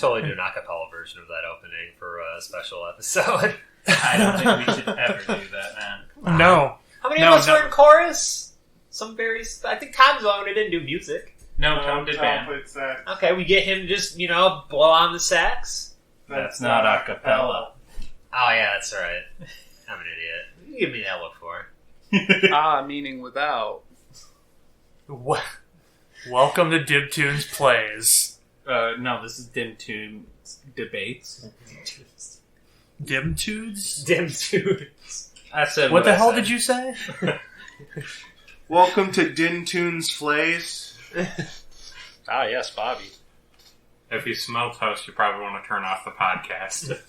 totally do an acapella version of that opening for a special episode. I don't think we should ever do that, man. No. How many of us were in chorus? I think Tom's the one who didn't do music. No, Tom did band. Okay, we get him to just, blow on the sax. That's not acapella. Oh, yeah, that's right. I'm an idiot. You give me that look for. Meaning without. Welcome to DibToons Plays. No, this is DibToons Debates. DibToons? DibToons. I said what the hell did you say? Welcome to DibToons Plays. Yes, Bobby. If you smell toast, you probably want to turn off the podcast.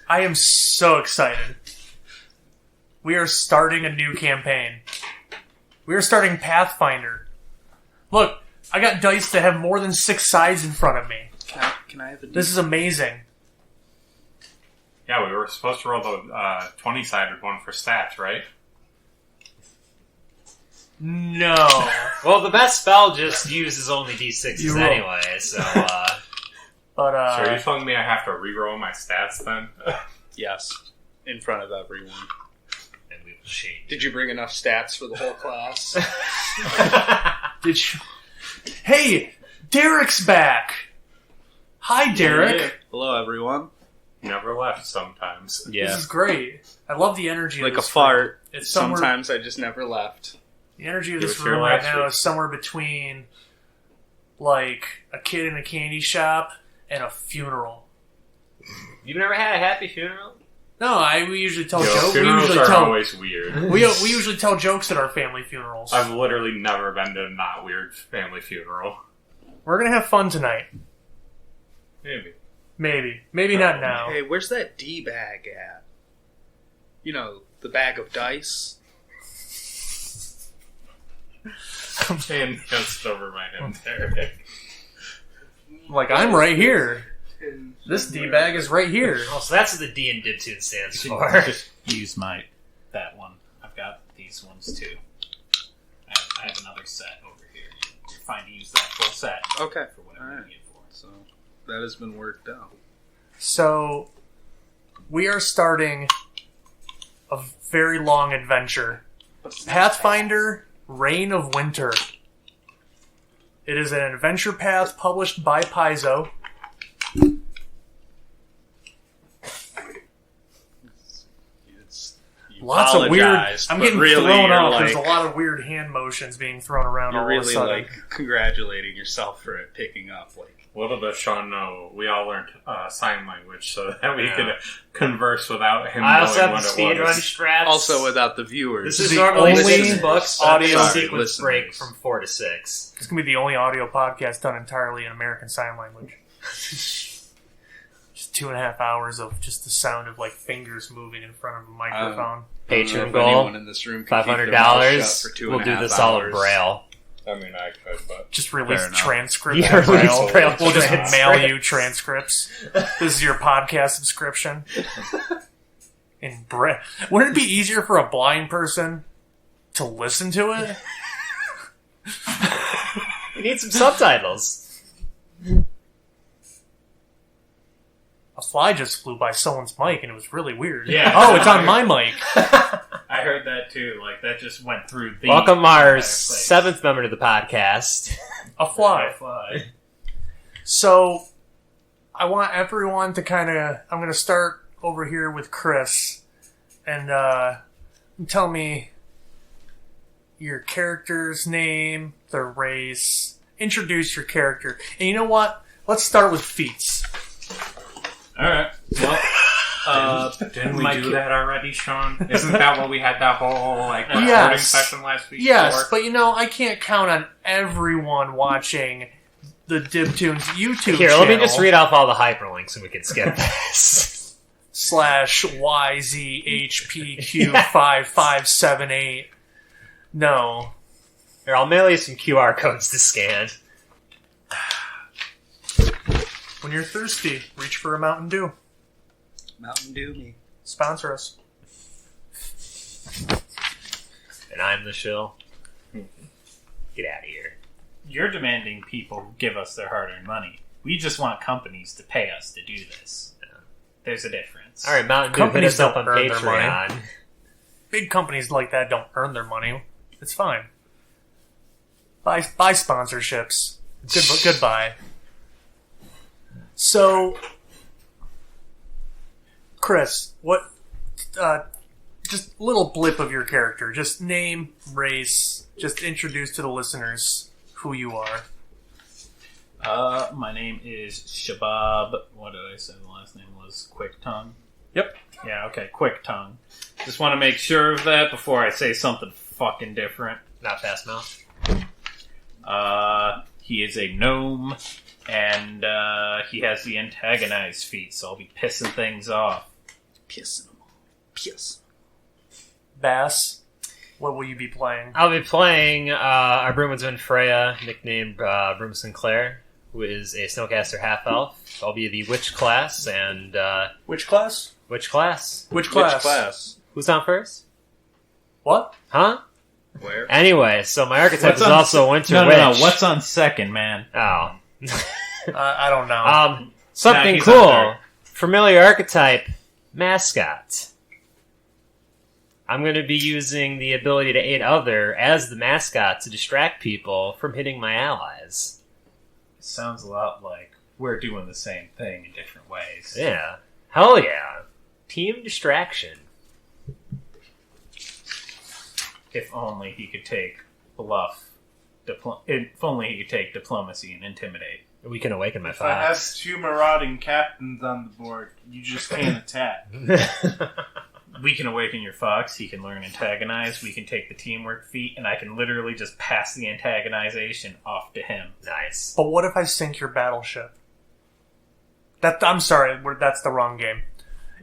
I am so excited. We are starting a new campaign. We are starting Pathfinder. Look, I got dice that have more than 6 sides in front of me. Can I have a This is amazing. Yeah, we were supposed to roll the 20-sided one for stats, right? No. Well, the best spell just uses only D6s You roll. anyway, so, But, So are you telling me I have to re-roll my stats then? Yes. In front of everyone. and we will change. Did you bring enough stats for the whole class? did you... Hey! Derek's back! Hi, Derek! Hello, everyone. Never left sometimes. This is great. I love the energy Like of a this fart. It's somewhere... Sometimes I just never left. The energy of It this was here room right last now week. is somewhere between, like, a kid in a candy shop and a funeral. You've never had a happy funeral? No, we usually tell jokes. We Funerals usually are tell always weird. we usually tell jokes at our family funerals. I've literally never been to a not weird family funeral. We're gonna have fun tonight. Maybe not now. Hey, where's that D bag at? You know, the bag of dice. I'm saying just over my head there. Like, I'm right here. This D bag is right here. Oh, so that's what the D in DibToons stands for. Just use that one. I've got these ones too. I have another set over here. You're fine to use that full set. Okay. For whatever Alright. you need it for. So, that has been worked out. So, we are starting a very long adventure. Pathfinder Reign of Winter. It is an adventure path published by Paizo. Lots of weird. I'm getting thrown off. There's a lot of weird hand motions being thrown around. You're all really of a sudden. congratulating yourself for it picking up. Little does Sean know, we all learned sign language so that we could converse without him I also knowing have the what it speedrun was. strats. Also, without the viewers. This is the normally only 6 books, but audio the sequence listeners. break from 4 to 6. It's gonna be the only audio podcast done entirely in American Sign Language. Just 2.5 hours of just the sound of like fingers moving in front of a microphone. Patreon If goal, anyone in this room can keep their mouth $500. shut for We'll do 2.5 this all in hours. Braille. I mean, I could, but... Just release Fair enough. transcripts. Yeah, in Braille. release Braille We'll just transcripts. mail you transcripts. This is your podcast subscription. In Braille. Wouldn't it be easier for a blind person to listen to it? We need some subtitles. A fly just flew by someone's mic and it was really weird. Yeah. Oh, it's on my mic. I heard that too. Like, that just went through the... Welcome our entire place. 7th member to the podcast. A fly. Fly. So, I want everyone to kind of... I'm going to start over here with Chris. And tell me your character's name, their race. Introduce your character. And you know what? Let's start with feats. Alright. Well, Didn't we do that already, Sean? Isn't that what we had that whole recording Yes. session last week Yes, for? but I can't count on everyone watching the DibToons YouTube Here, channel. let me just read off all the hyperlinks and we can skip this. /YZHPQ5578. No. Here, I'll mail you some QR codes to scan. When you're thirsty, reach for a Mountain Dew. Mountain Dew me. Sponsor us. And I'm the shill. Get out of here. you're demanding people give us their hard-earned money. We just want companies to pay us to do this. There's a difference. All right, Mountain Dew, hit Companies us up don't on earn their money. Patreon. Big companies like that don't earn their money. It's fine. Buy sponsorships. Goodbye. So, Chris, what? Just a little blip of your character. Just name, race. Just introduce to the listeners who you are. My name is Shabab. What did I say the last name was? Quick Tongue? Yep. Yeah, okay, Quick Tongue. Just want to make sure of that before I say something fucking different. Not fast mouth. He is a gnome, and he has the antagonized feat, so I'll be pissing things off. Pissing them off. Piss. Bass, what will you be playing? I'll be playing our Broomsman Freya, nicknamed Broom Sinclair, who is a Snowcaster half-elf. I'll be the Witch class, and... Which class? Which class? Which class? Which class? Who's on first? What? Huh? Where? Anyway, so my archetype What's is on also a Winter No, Witch. no, no. What's on second, man? Oh. I don't know. Something he's on cool. third. Familiar archetype. Mascot. I'm going to be using the ability to aid other as the mascot to distract people from hitting my allies. It sounds a lot like we're doing the same thing in different ways. Yeah. Hell yeah. Team distraction. If only he could take bluff. If only he could take diplomacy and intimidate. We can awaken my If I have fox. 2 marauding captains on the board, you just can't attack. We can awaken your fox, he can learn antagonize, we can take the teamwork feat, and I can literally just pass the antagonization off to him. Nice. But what if I sink your battleship? I'm sorry, that's the wrong game.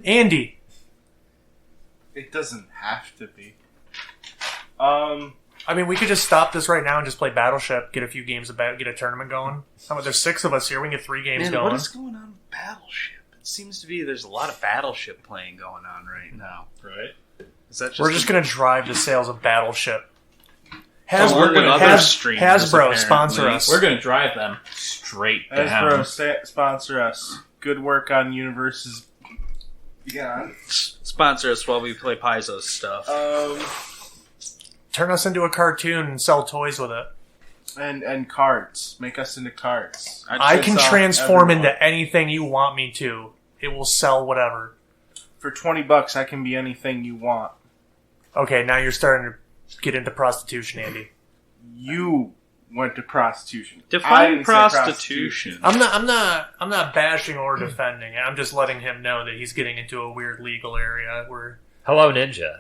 Andy. It doesn't have to be. I mean, we could just stop this right now and just play Battleship, get a few games about, get a tournament going. How about there's 6 of us here? We can get 3 games Man, going. what is going on with Battleship? It seems to be there's a lot of Battleship playing going on right now. Right? Is that just We're just going to drive the sales of Battleship. Along with other streamers, Hasbro, apparently. sponsor us. We're going to drive them straight down. Hasbro, sponsor us. Good work on Universe's... Yeah. Sponsor us while we play Paizo's stuff. Turn us into a cartoon and sell toys with it. And cards. Make us into cards. I can sell transform everyone. into anything you want me to. It will sell whatever. For $20, I can be anything you want. Okay, now you're starting to get into prostitution, Andy. You went to prostitution. I Define didn't say prostitution. I'm not bashing or defending. I'm just letting him know that he's getting into a weird legal area where Hello, Ninja.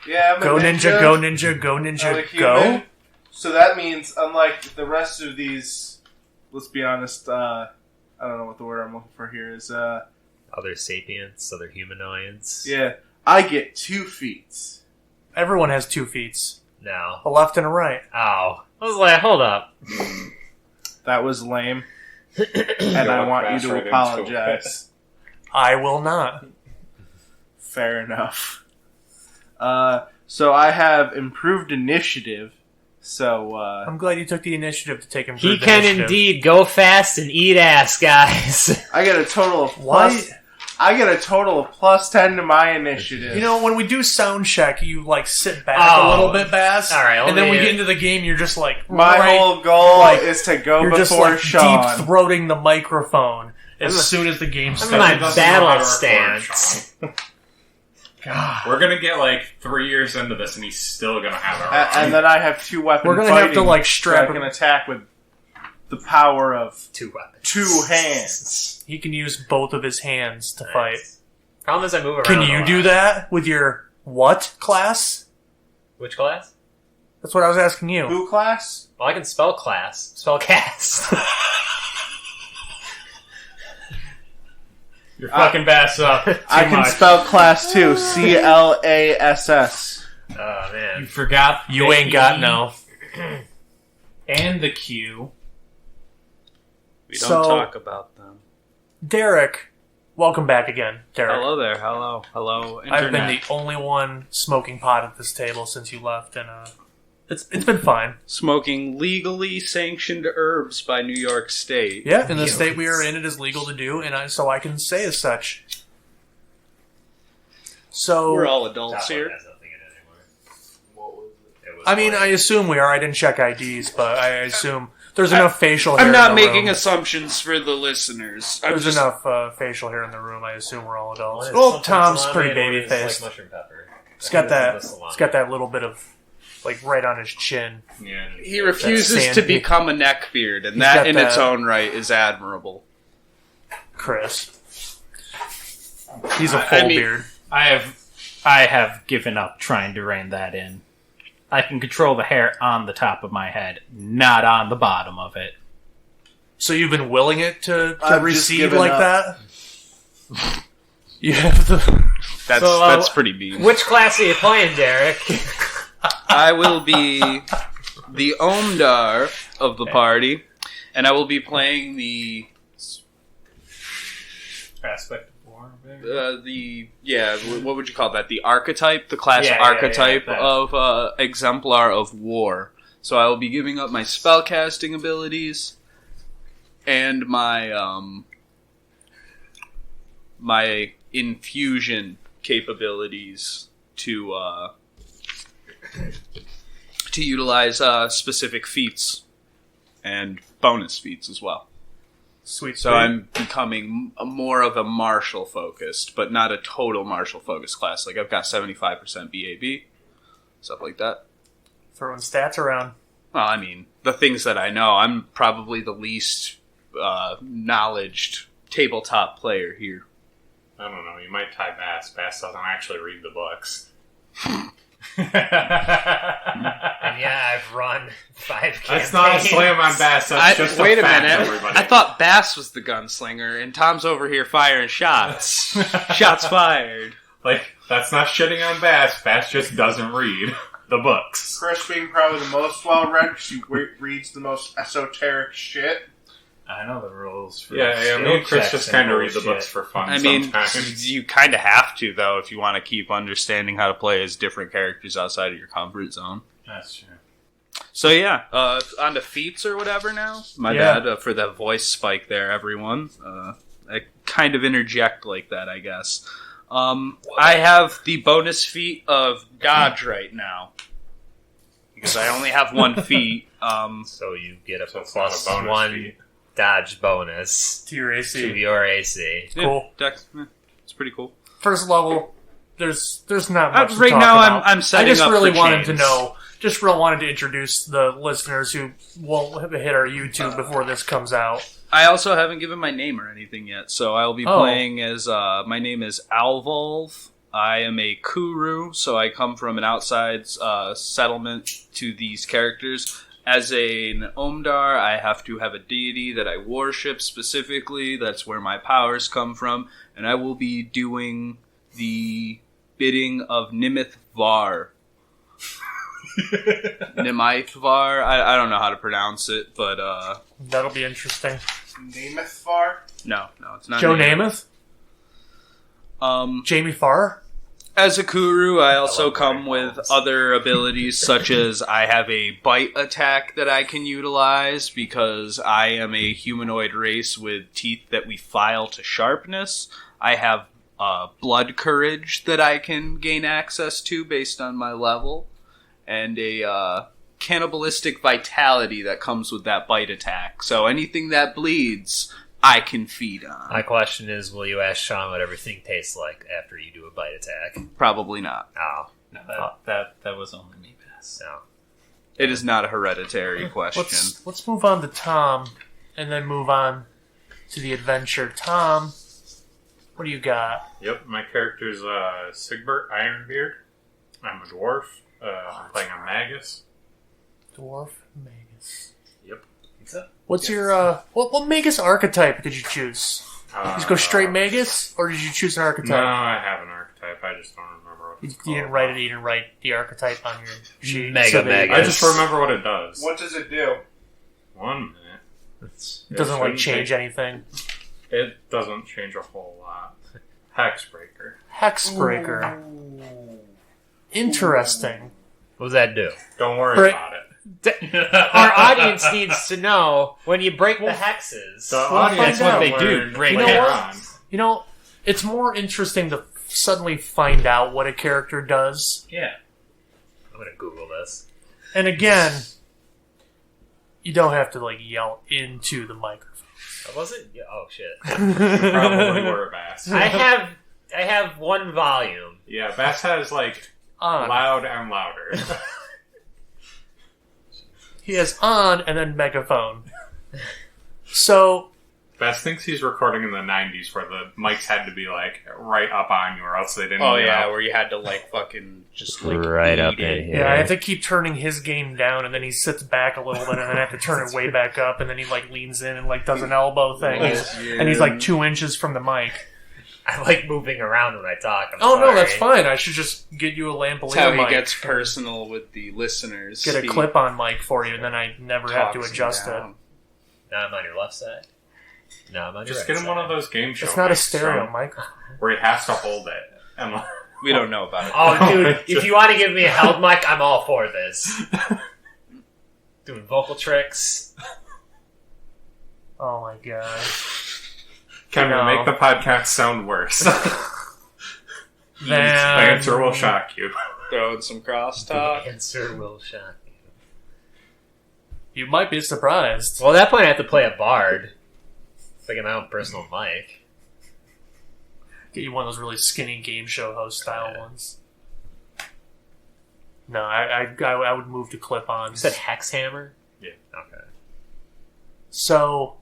Yeah, I'm a go ninja, go ninja, go I'm a ninja, human. go. So that means, unlike the rest of these, let's be honest, I don't know what the word I'm looking for here is, Other sapients, other humanoids. yeah, I get 2 feet. Everyone has 2 feet, No. a left and a right. Ow. I was like, hold up. That was lame, and I want you to apologize. I will not. Fair enough. So I have improved initiative, so, I'm glad you took the initiative to take him. He can indeed go fast and eat ass, guys. I get a total of Why? I get a total of plus 10 to my initiative. You know, when we do sound check, you like sit back Oh. a little bit, Bass. All right, and then let we me- get into the game. You're just like my right, whole goal like, is to go You're just before like Sean. deep throating the microphone as I'm a- soon as the game I'm starts. in my doesn't know how to battle record, stance. God. We're gonna get like 3 years into this, and he's still gonna have it. And then I have 2 weapon We're gonna have to, fighting, like, so strap I can him- attack with the power of 2 weapons. 2 hands. He can use both of his hands to fight. Nice. Problem is I move around. Can a you lot. do that with your what class? Which class? That's what I was asking you. Who class? Well, I can spell class. Spell cast. You're fucking bass up. I Too can much. spell class too. CLASS. Oh, You man. forgot You the ain't got E no. and the Q. We don't So- talk about them. Derek, welcome back again, Derek. Hello there. Hello. Hello, Internet. I've been the only one smoking pot at this table since you left, and It's been fine. Smoking legally sanctioned herbs by New York State. Yeah, in the state we are in, it is legal to do, and so I can say as such. So We're all adults Top one here. has nothing in it anymore. What was it? It was I mean, like- I assume we are. I didn't check IDs, but I assume there's enough facial hair I'm not in the making room. assumptions for the listeners. I'm There's just enough facial hair in the room. I assume we're all adults. One is Oh, something Tom's salami pretty and one baby is, faced. Like mushroom pepper. It's got that. The salami. It's got that little bit of like right on his chin. Yeah. he refuses That's to sandy. become a neckbeard, and He's that got in its that- own right is admirable. Chris. He's a I full mean- beard. I have given up trying to rein that in. I can control the hair on the top of my head, not on the bottom of it. So you've been willing it to I've just recede given like up. that? You have the. That's pretty mean. Which class are you playing, Derek? I will be the Omdar of the party, and I will be playing the Aspect of war. what would you call that? The archetype, the class Yeah, archetype that. of exemplar of war. So I will be giving up my spellcasting abilities and my my infusion capabilities to utilize specific feats and bonus feats as well. Sweet. So I'm becoming more of a martial focused, but not a total martial focused class. Like I've got 75% BAB, stuff like that. throwing stats around. Well, I mean, the things that I know, I'm probably the least knowledged tabletop player here. I don't know. You might tie Bass. Bass doesn't actually read the books. And yeah, I've run 5 campaigns. That's not a slam on Bass. That's just wait a a fact, minute. everybody. I thought Bass was the gunslinger, and Tom's over here firing shots. Shots fired. Like, that's not shitting on Bass. Bass just doesn't read the books. Chris being probably the most well-read because he reads the most esoteric shit. I know the rules. For Yeah, me skill and Chris checks just and kind of read the bullshit. books for fun I mean, sometimes. you kind of have to, though, if you want to keep understanding how to play as different characters outside of your comfort zone. That's true. So yeah, on to feats or whatever now. My Yeah. bad for that voice spike there, everyone. I kind of interject like that, I guess. I have the bonus feat of dodge right now. Because I only have one feat. So you get a So it's not a plus bonus 1 feat. dodge bonus To your to AC. your AC. Cool. Yeah, it's pretty cool. First level, there's not much to Right talk now, about. I'm setting I just up really for wanted to chains. know. Just really wanted to introduce the listeners who won't hit our YouTube before this comes out. I also haven't given my name or anything yet, so I'll be Oh. playing as, my name is Alvolv. I am a Kuru, so I come from an outside settlement to these characters. As an Omdar, I have to have a deity that I worship specifically. That's where my powers come from. And I will be doing the bidding of Nimith Var. Nimith Var? I don't know how to pronounce it, but That'll be interesting. Namath Far? no, it's not. Joe Namath. Namath? Jamie Farr? As a Kuru, I also love come wearing with bones. other abilities, such as I have a bite attack that I can utilize because I am a humanoid race with teeth that we file to sharpness. I have blood courage that I can gain access to based on my level, and a cannibalistic vitality that comes with that bite attack. So anything that bleeds, I can feed on. My question is, will you ask Sean what everything tastes like after you do a bite attack? Probably not. Oh, No, that was only me, Bass. no. It is not a hereditary question. Let's move on to Tom, and then move on to the adventure. Tom, what do you got? Yep, my character's Sigbert Ironbeard. I'm a dwarf. I'm playing a magus. Dwarf Magus. Yep. What's your what Magus archetype did you choose? Did you just go straight Magus, or did you choose an No, archetype? I have an archetype. I just don't remember what You it's didn't called. write it. You didn't write the archetype on your sheet. Mega that- Magus. I just remember what it does. What does it do? 1 minute. It doesn't like shouldn't change take- anything. It doesn't change a whole lot. Hexbreaker. Hexbreaker. Interesting. What does that do? Don't worry Right. about it. Our audience needs to know when you break the hexes. The We'll audience find out. will What they do, learn break later it. on. You know, it's more interesting to suddenly find out what a character does. Yeah. I'm gonna Google this. And again, you don't have to like yell into the microphone. I wasn't. Oh shit! Probably were Bass. I have one volume. Yeah, Bass has like On. loud and louder. He has on and then megaphone. So Bass thinks he's recording in the 90s where the mics had to be like right up on you or else they didn't. Oh you yeah, know. where you had to like fucking just like Right eat up it. in yeah, I have to keep turning his game down, and then he sits back a little bit, and then I have to turn it way back up, and then he like leans in and like does an elbow thing, and he's like 2 inches from the mic. I like moving around when I talk. I'm Oh no, sorry. that's fine. I should just get you a That's lampolier how he mic. gets personal with the listeners. Get a He clip-on mic for you, and then I never have to talks adjust them it. down. Now I'm on your left side. No, I'm on your Just right get him side. one of those game show It's not a mics, stereo so- mic. where he has to hold it. And like, We don't know about it. Oh, dude, if you want to give me a held mic, I'm all for this. Doing vocal tricks. Oh my god. can No. we make the podcast sound worse? The Then answer will shock you. Throwing some crosstalk. The answer will shock you. you might be surprised. Well, at that point, I have to play a bard. It's like my own personal mic. Get you one of those really skinny game show host style ones. No, I would move to You clip-ons. said hex hammer? Yeah. Okay. So,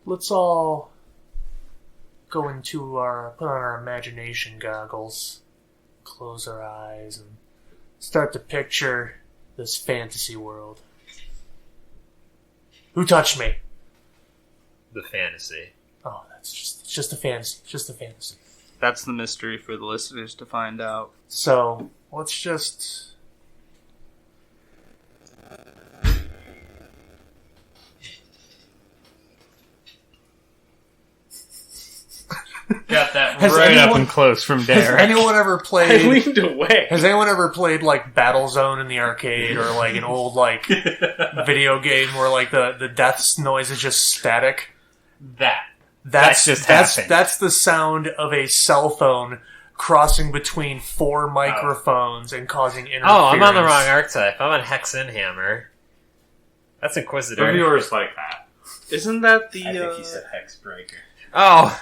let's all go into put on our imagination goggles, close our eyes, and start to picture this fantasy world. Who touched me? The fantasy. Oh, it's just a fantasy. It's just a fantasy. That's the mystery for the listeners to find out. So, let's just... Got that Has right up anyone- and close from Has there. anyone ever I played... leaned away. Has anyone ever played, like, Battlezone in the arcade, or, like, an old, like, video game where, like, the death noise is just static? That's just happened. That's the sound of a cell phone crossing between 4 microphones and causing interference. Oh, I'm on the wrong archetype. I'm on Hex and Hammer. That's Inquisitor. Reviewers like that. Isn't that the? I think he said Hexbreaker. Oh.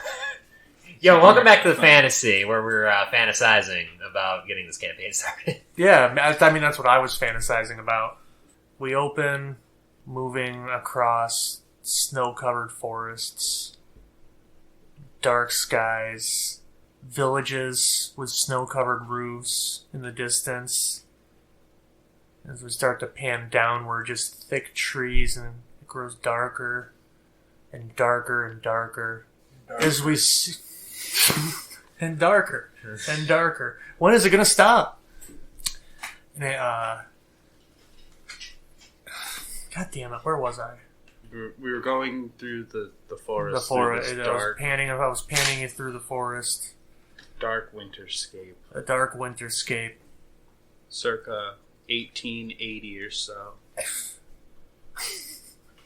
Yo, welcome back to the fantasy, where we're fantasizing about getting this campaign started. Yeah, I mean, that's what I was fantasizing about. We open, moving across snow-covered forests, dark skies, villages with snow-covered roofs in the distance. As we start to pan downward, just thick trees, and it grows darker and darker and darker. As we see... and darker and darker. When is it going to stop? And God damn it, where was I? We were going through the forest. The forest. Through I this was panning it through the forest. dark winterscape, A dark winterscape. circa 1880 or so.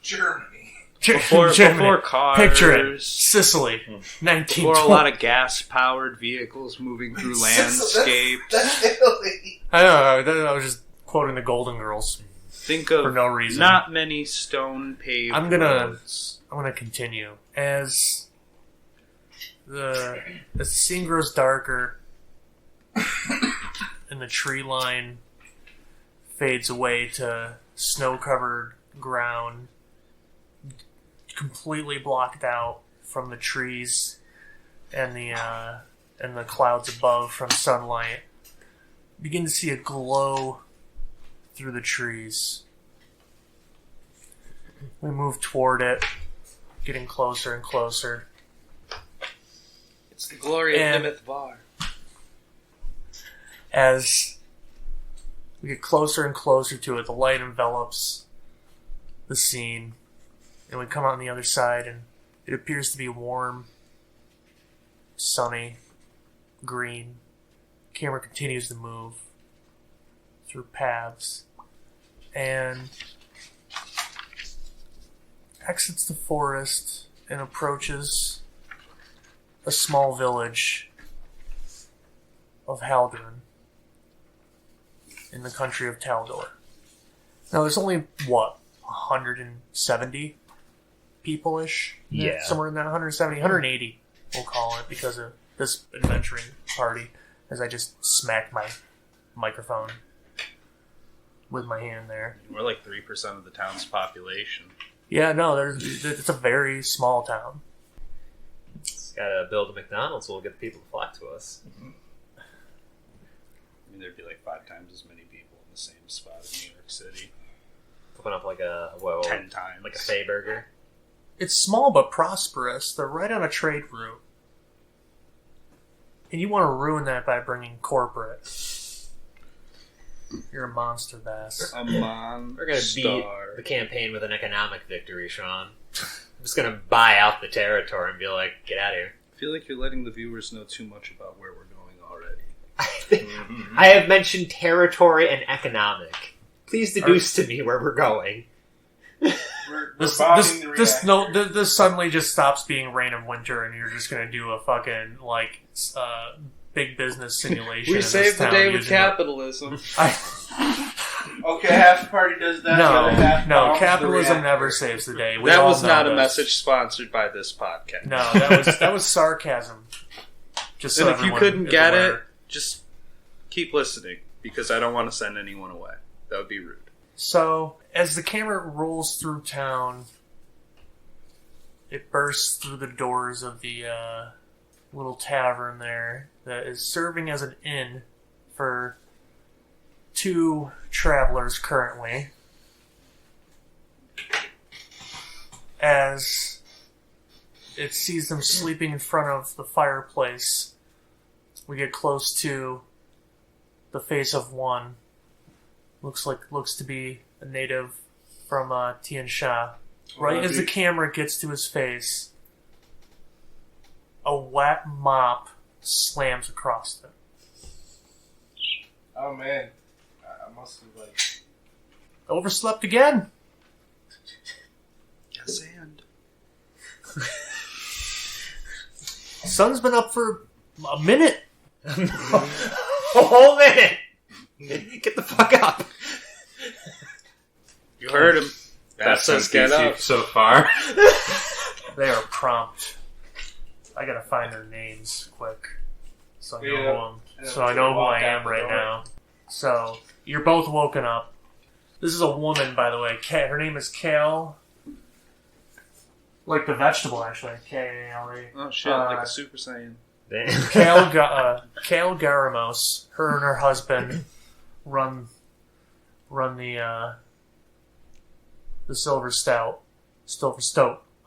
Germany. Before cars, Picture it. Sicily. 1920. before a lot of gas-powered vehicles moving through landscapes. That's Italy. I know. I was just quoting the Golden Girls Think for of no reason. not many stone paved I'm gonna- roads. I'm going to continue. As the scene grows darker and the tree line fades away to snow-covered ground, completely blocked out from the trees and the clouds above from sunlight, begin to see a glow through the trees. We move toward it, getting closer and closer. It's the glory of And- Nimith Var. As we get closer and closer to it, the light envelops the scene, and we come out on the other side, and it appears to be warm, sunny, green. Camera continues to move through paths and exits the forest and approaches a small village of Haldren in the country of Taldor. Now, there's only, 170 people-ish? Yeah. Somewhere in that 170, 180, we'll call it, because of this adventuring party, as I just smacked my microphone with my hand there. We're like 3% of the town's population. Yeah, no, it's a very small town. Just gotta build a McDonald's so we'll get the people to flock to us. I mean, there'd be like 5 times as many people in the same spot in New York City. Open up like a 10 times. like a Fay Burger. It's small but prosperous. They're right on a trade route. And you want to ruin that by bringing corporate. You're a monster, Bass. A monster. We're gonna beat the campaign with an economic victory, Sean. I'm just gonna buy out the territory and be like, get out of here. I feel like you're letting the viewers know too much about where we're going already. I have mentioned territory and economic. Please deduce to me where we're going. This suddenly just stops being Reign of Winter, and you're just gonna do a fucking big business simulation. We in saved this the town day with using capitalism. Okay, half the party does that. the other half No, bombs the capitalism reactor. never saves the day. We That all was know not a this. message sponsored by this podcast. No, that was sarcasm. Just so And if you everyone couldn't is get aware. it, just keep listening, because I don't want to send anyone away. That would be rude. So, as the camera rolls through town, it bursts through the doors of the little tavern there that is serving as an inn for 2 travelers currently. As it sees them sleeping in front of the fireplace, we get close to the face of one. Looks to be a native from Tian Sha. Right as the camera gets to his face, a wet mop slams across it. Oh man, I must have Overslept again. Yes, and. Sun's been up for a minute. A whole minute! Get the fuck up! You heard him. That says get up. So far. They are prompt. I gotta find their names quick, so I know who I am right now. So you're both woken up. This is a woman, by the way. Her name is Kale. Like the vegetable, actually. K-A-L-E. Oh shit, like a Super Saiyan. Kale Garamos. Her and her husband run the Silver Stoat.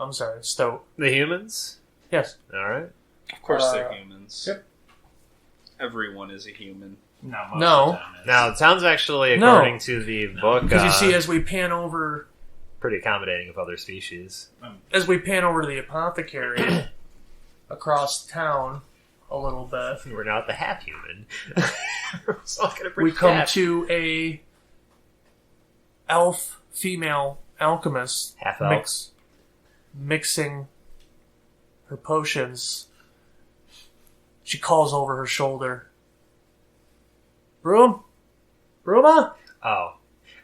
I'm sorry, Stoat. The humans? Yes. Alright. Of course they're humans. Yep. Everyone is a human. No. No. Of the time Now, it sounds actually, No. according to the book, Because you see, as we pan over pretty accommodating of other species. to the apothecary across town a little bit, We're not the half-human. So I'm gonna bring we come half. to a elf female alchemist Half-elf. mixing her potions. She calls over her shoulder, Bruma? Oh.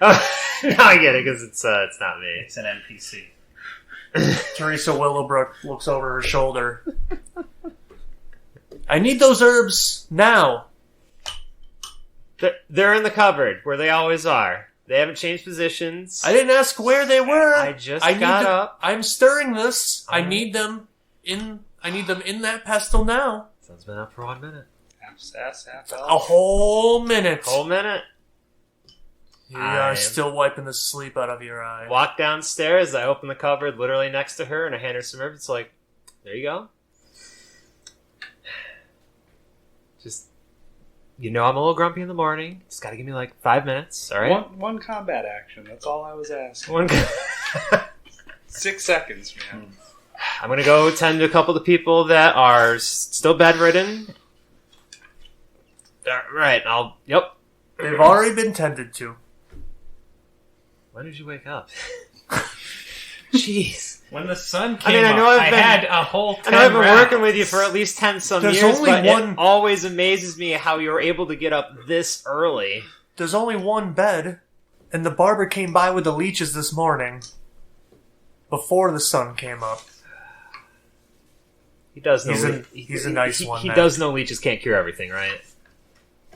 Now I get it, because it's not me. It's an NPC. Teresa Willowbrook looks over her shoulder. I need those herbs now. They're in the cupboard, where they always are. They haven't changed positions. I didn't ask where they were. I just need got them- up. I'm stirring this. I Alright. need them in that pestle now. Sun's been up for 1 minute. Half sass, half A elf. whole minute. Whole minute. You I are am- still wiping the sleep out of your eye. Walk downstairs, I open the cupboard literally next to her, and I hand her some herbs. It's like, there you go. Just, I'm a little grumpy in the morning. Just gotta give me like 5 minutes, alright? One combat action. That's all I was asking. One. 6 seconds, man. I'm gonna go tend to a couple of the people that are still bedridden. Right, Yep. They've already been tended to. When did you wake up? Jeez. When the sun came I know up, I've been- had a whole 10 I know I've been rounds. working with you for at least 10-some There's years, only but one- it always amazes me how you were able to get up this early. There's only one bed, and the barber came by with the leeches this morning before the sun came up. He does know He's a nice one, He man. does know leeches can't cure everything, right?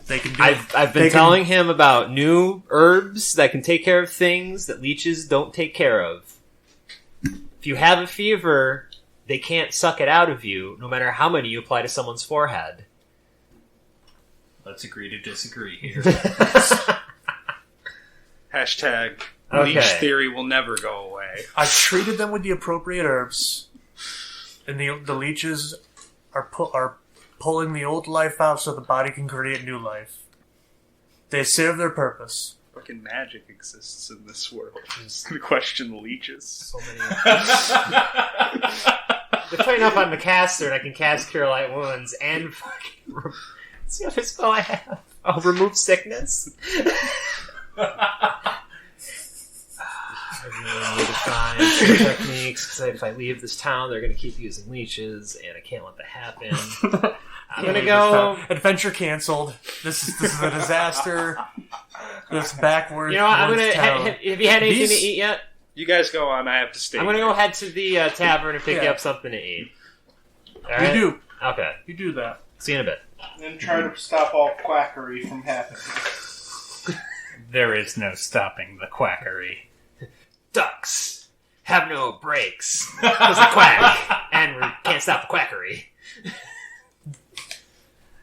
They can do. I've been they can- telling him about new herbs that can take care of things that leeches don't take care of. If you have a fever, they can't suck it out of you, no matter how many you apply to someone's forehead. Let's agree to disagree here. Hashtag Okay. leech theory will never go away. I've treated them with the appropriate herbs, and the leeches are pulling the old life out so the body can create new life. They serve their purpose. Fucking magic exists in this world. Question the leeches. So many. They're putting up on the caster, and I can cast Cure Light Wounds and fucking. What's the other spell I have? Oh, Remove Sickness. I really need to find some techniques because if I leave this town, they're going to keep using leeches, and I can't let that happen. I'm going to go. Adventure canceled. This is a disaster. This backwards. You know what? I'm towards going to. town. Have you had anything These- to eat yet? You guys go on. I have to stay. I'm going to go head to the tavern and pick you Yeah. up something to eat. All You right? do. Okay. You do that. See you in a bit. And try to stop all quackery from happening. There is no stopping the quackery. Ducks have no brakes because they quack, and we can't stop the quackery.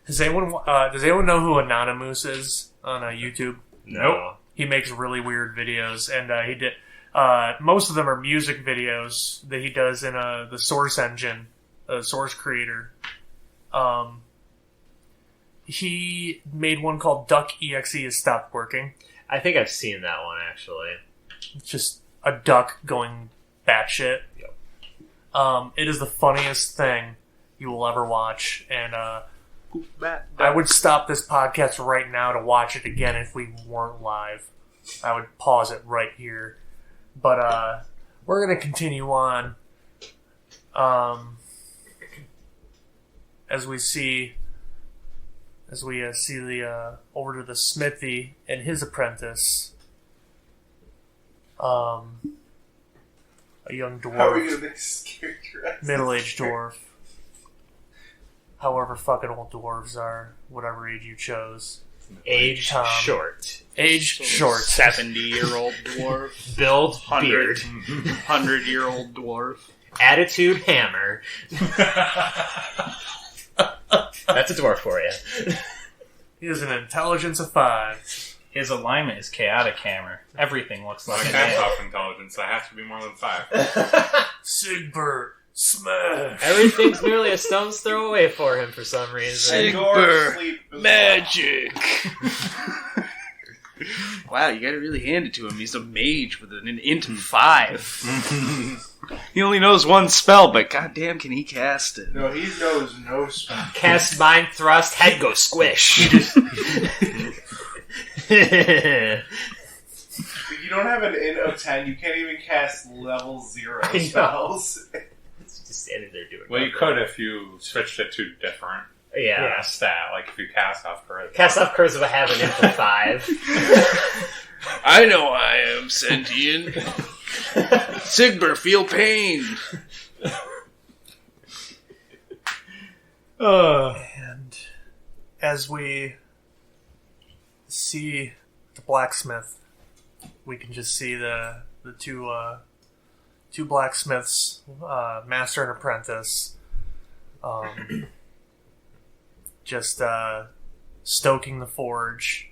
Does anyone know who Anonymous is on YouTube? No. He makes really weird videos, and he did. Most of them are music videos that he does in the Source engine, Source Creator. He made one called Duck EXE has stopped working. I think I've seen that one actually. It's just a duck going batshit. Yep. It is the funniest thing you will ever watch, and I would stop this podcast right now to watch it again if we weren't live. I would pause it right here. But we're going to continue on as we see the over to the smithy and his apprentice, a young How are you dwarf, going to make this character? middle-aged dwarf. However fucking old dwarves are, whatever age you chose. Age Tom. short, Age short. 70-year-old dwarf. build beard, 100-year-old dwarf. attitude hammer. That's a dwarf for you. He has an intelligence of 5. His alignment is chaotic hammer. Everything looks My like an cast ant. off intelligence, I have to be more than 5. Sigbert, smash! Everything's merely a stone's throw away for him for some reason. And your sleep as Magic! Wow, you gotta really hand it to him. He's a mage with an int of 5. He only knows one spell, but goddamn can he cast it. well. No, he knows no spell. Cast mind thrust, head go squish. If you don't have an int of 10, you can't even cast level 0 I know. spells. It's just standing there doing. Well, you nothing. could if you switched it to different Yeah. stat, like if you cast off charisma. Cast off charisma have an int of 5. I know I am sentient. Sigbert, feel pain. And as we see the blacksmith, we can just see the two blacksmiths, master and apprentice, just stoking the forge,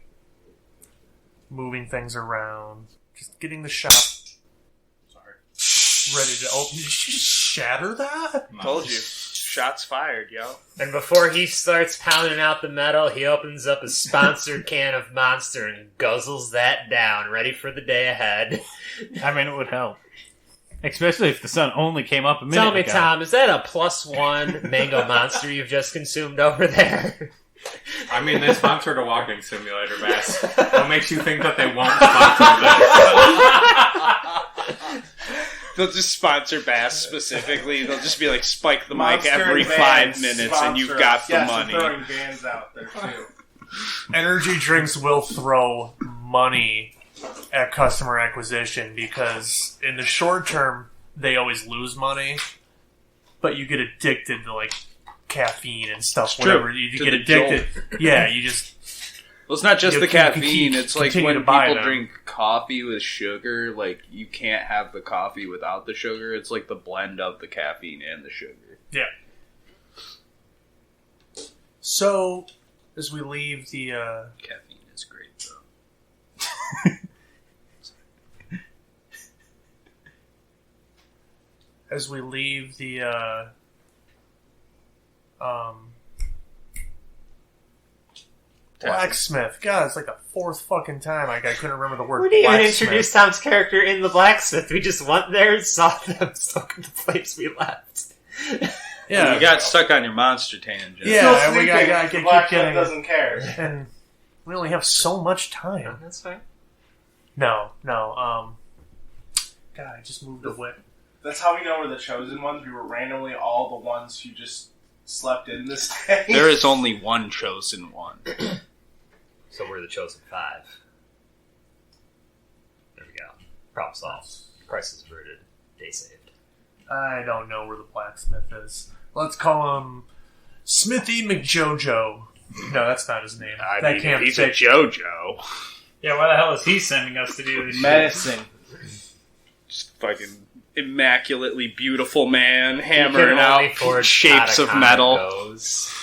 moving things around, just getting the shop ready to open. Did you just shatter that? Told you. Shots fired, yo. And before he starts pounding out the metal, he opens up a sponsored can of Monster and guzzles that down, ready for the day ahead. I mean, it would help. Especially if the sun only came up a minute Tell me, ago. Tom, is that a +1 mango monster you've just consumed over there? I mean, they sponsored a walking simulator, Bass. What makes you think that they won't sponsor this? They'll just sponsor Bass specifically. They'll just be like, spike the mic Monster every and 5 minutes and you've got the money. We're throwing bands out there, too. Energy drinks will throw money at customer acquisition because in the short term, they always lose money, but you get addicted to, like, caffeine and stuff, It's true. whatever. You To get the addicted. Yeah, you just... Well, it's not just You the can caffeine. It's like continue when to buy people them. drink coffee with sugar, like, you can't have the coffee without the sugar. It's like the blend of the caffeine and the sugar. Yeah. So, as we leave the... Caffeine is great, though. as we leave the blacksmith. God, it's like the fourth fucking time I couldn't remember the word We didn't even blacksmith. introduce Tom's character in the blacksmith. We just went there and saw them stoking the place we left. Yeah, You got stuck on your monster tangent. Yeah, Still and we sleeping. gotta The keep blacksmith getting- doesn't care. and we only have so much time. That's fine. No. God, I just moved away. That's how we know we're the chosen ones. We were randomly all the ones who just slept in this day. There is only one chosen one. So we're the chosen 5. There we go. Problem solved. Crisis averted. Day saved. I don't know where the blacksmith is. Let's call him Smithy McJojo. No, that's not his name. That can't he's fit. a JoJo. Yeah, why the hell is he sending us to do this shit? Medicine. Just fucking immaculately beautiful man You hammering can only out forge shapes of katakana metal. goes.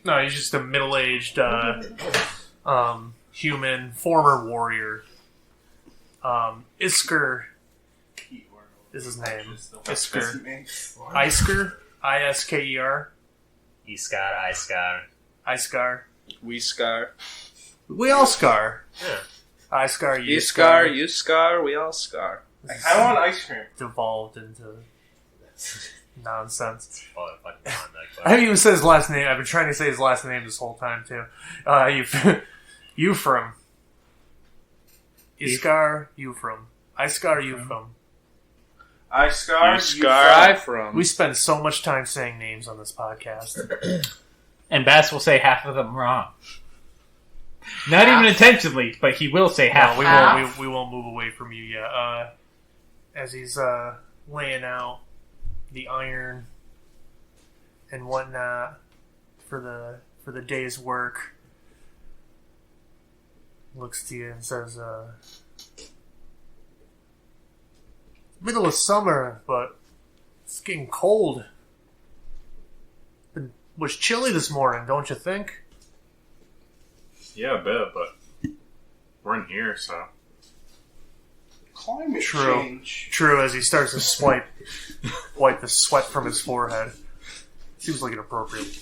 No, he's just a middle-aged human, former warrior. Isker is his name. Isker. Isker? I-S-K-E-R? Iskar, Iskar. Iskar. We scar. We all scar. Yeah. I scar, You scar, you scar, we all scar. I want ice cream. Devolved into nonsense. Oh, that fucking conduct. I haven't even said his last name. I've been trying to say his last name this whole time, too. Euphrem. Iskar Euphrem. Iskar Euphrem. I scar. You scar, I from. We spend so much time saying names on this podcast. And Bass will say half of them wrong. Not even intentionally, but he will say half. No, we won't move away from you yet. As he's laying out the iron and whatnot for the day's work, looks to you and says, "Middle of summer, but it's getting cold. It was chilly this morning, don't you think?" Yeah, a bit, but we're in here, so. Climate True. change. True, as he starts to wipe the sweat from his forehead. Seems like an appropriate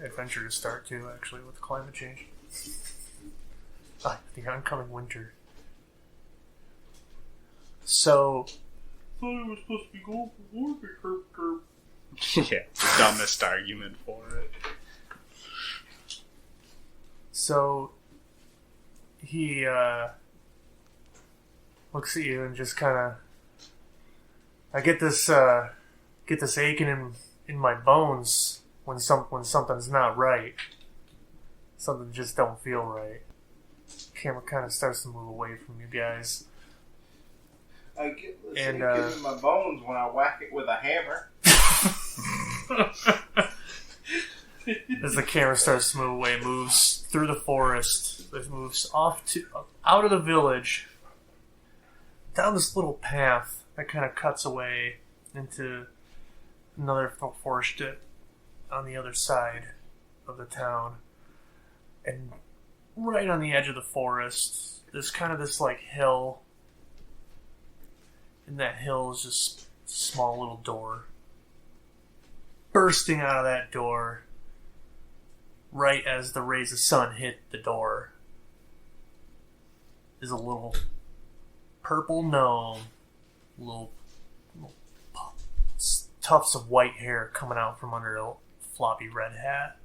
adventure to start, too, actually, with climate change. The oncoming winter. So, I thought it was supposed to be going for warfare. Curb. Yeah, the dumbest argument for it. so he looks at you and just kind of, I get this aching in my bones when something's not right. Something just don't feel right. Camera kind of starts to move away from you guys. I get this And, aching in my bones when I whack it with a hammer. As the camera starts to move away, it moves through the forest. It moves out of the village, down this little path that kind of cuts away into another forest on the other side of the town. And right on the edge of the forest, there's kind of this like hill. And that hill is just a small little door. Bursting out of that door, right as the rays of sun hit the door, is a little purple gnome. Little tufts of white hair coming out from under floppy red hat.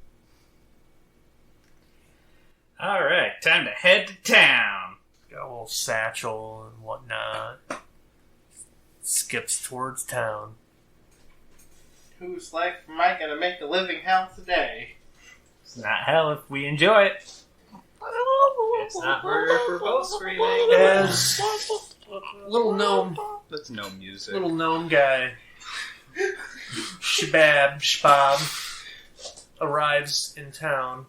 All right, time to head to town. Got a little satchel and whatnot. Skips towards town. Whose life am I gonna make a living hell today? It's not hell if we enjoy it. It's not murder if we're both screaming. As little gnome That's no music. little gnome guy, Shbab, arrives in town.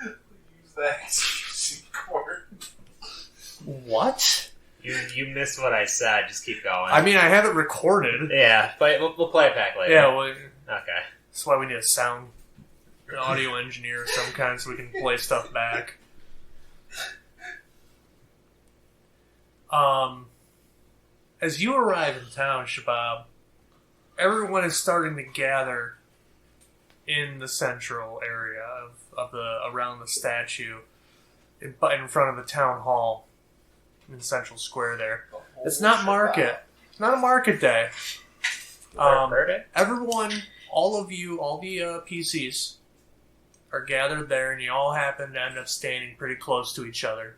Use that juicy court. What? You missed what I said. Just keep going. I mean, I have it recorded. yeah, but we'll play it back later. Yeah, well, Okay. that's why we need an audio engineer of some kind so we can play stuff back. As you arrive in town, Shabab, everyone is starting to gather in the central area of the around the statue, in front of the town hall in Central Square. There, it's not market. It's not a market day. Everyone, all of you, all the PCs are gathered there, and you all happen to end up standing pretty close to each other.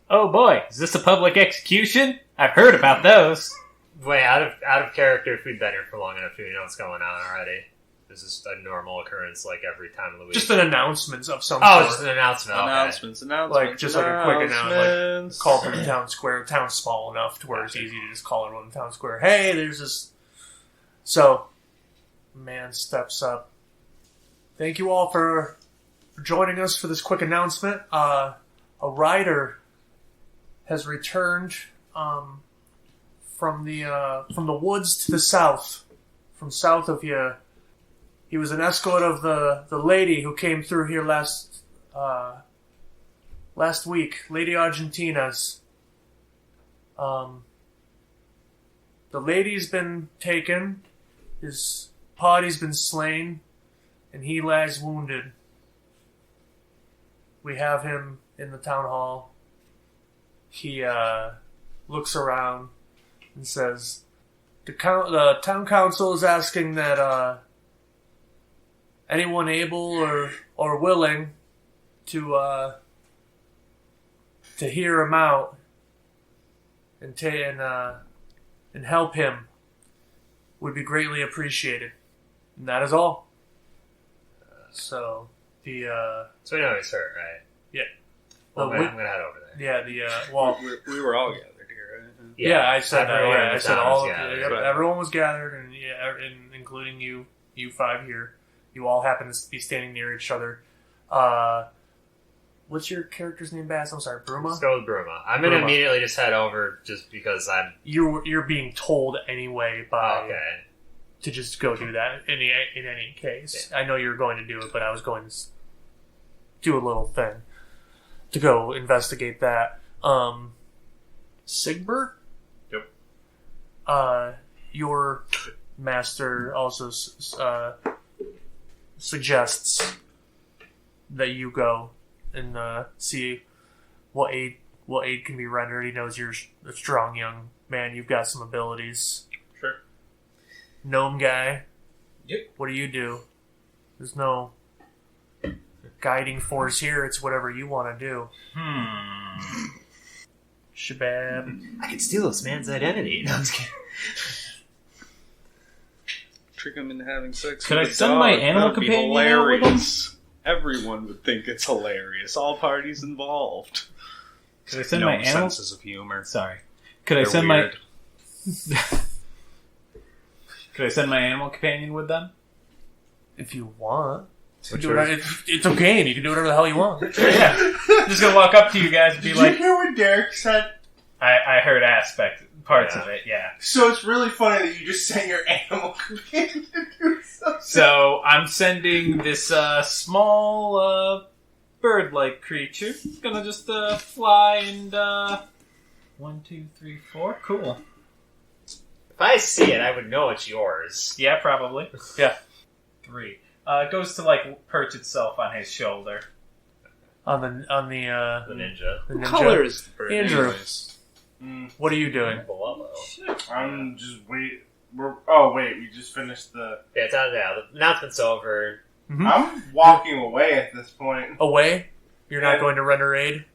Oh boy, is this a public execution? I've heard about those. Wait, out of character. If we've been here for long enough, you know what's going on already. This is a normal occurrence, like every time of the week. Just an announcement of some Oh, sort. just an announcement. Okay. Announcements. Like, just like a quick announcement, like, call from the town square. Town's small enough to where it's easy to just call everyone in the town square. Hey, there's this. So, man steps up. Thank you all for joining us for this quick announcement. A rider has returned from the woods to the south, from south of you. He was an escort of the lady who came through here last week, Lady Argentina's. The lady's been taken, his party's been slain, and he lies wounded. We have him in the town hall. He looks around and says, the town council is asking that anyone able or willing to hear him out and help him would be greatly appreciated. And that is all. So we know he's hurt, right? Yeah. Well, I'm gonna head over there. Yeah. We were all gathered here, right? Yeah, I said everyone in the I said town all. was gathered. Yep, everyone was gathered, and including you five here. You all happen to be standing near each other. What's your character's name, Bass? I'm sorry, Bruma? Let's go with Bruma. I'm going to immediately just head over just because I'm... You're being told anyway to just go do that in any case. Yeah. I know you're going to do it, but I was going to do a little thing to go investigate that. Sigbert? Yep. Your master also suggests that you go and see what aid can be rendered. He knows you're a strong young man. You've got some abilities. Sure. Gnome guy. Yep. What do you do? There's no guiding force here. It's whatever you want to do. Shabab. I could steal this man's identity. No, I'm just kidding. Trick him into having sex. Could with I a send dog. my animal That'd be companion out with him? hilarious. Everyone would think it's hilarious. All parties involved. Could I send No my animal? senses of humor. Sorry. Could I They're send weird. Could I send my animal companion with them? If you want. What's It's a game. You can do whatever the hell you want. Yeah. I'm just gonna walk up to you guys and be Did like, you hear what Derek said? I heard parts Yeah. of it, yeah. So it's really funny that you just sent your animal companion to do something. So I'm sending this small bird-like creature. It's gonna just fly and 1, 2, 3, 4. Cool. If I see it, I would know it's yours. Yeah, probably. Yeah. 3. It goes to perch itself on his shoulder. On the The ninja. the What ninja. color is the bird? Andrew. anyways? What are you doing? Below. I'm just Oh wait, we just finished the. Yeah, the announcement's over. Mm-hmm. I'm walking away at this point. Away? You're not Yeah. going to render aid?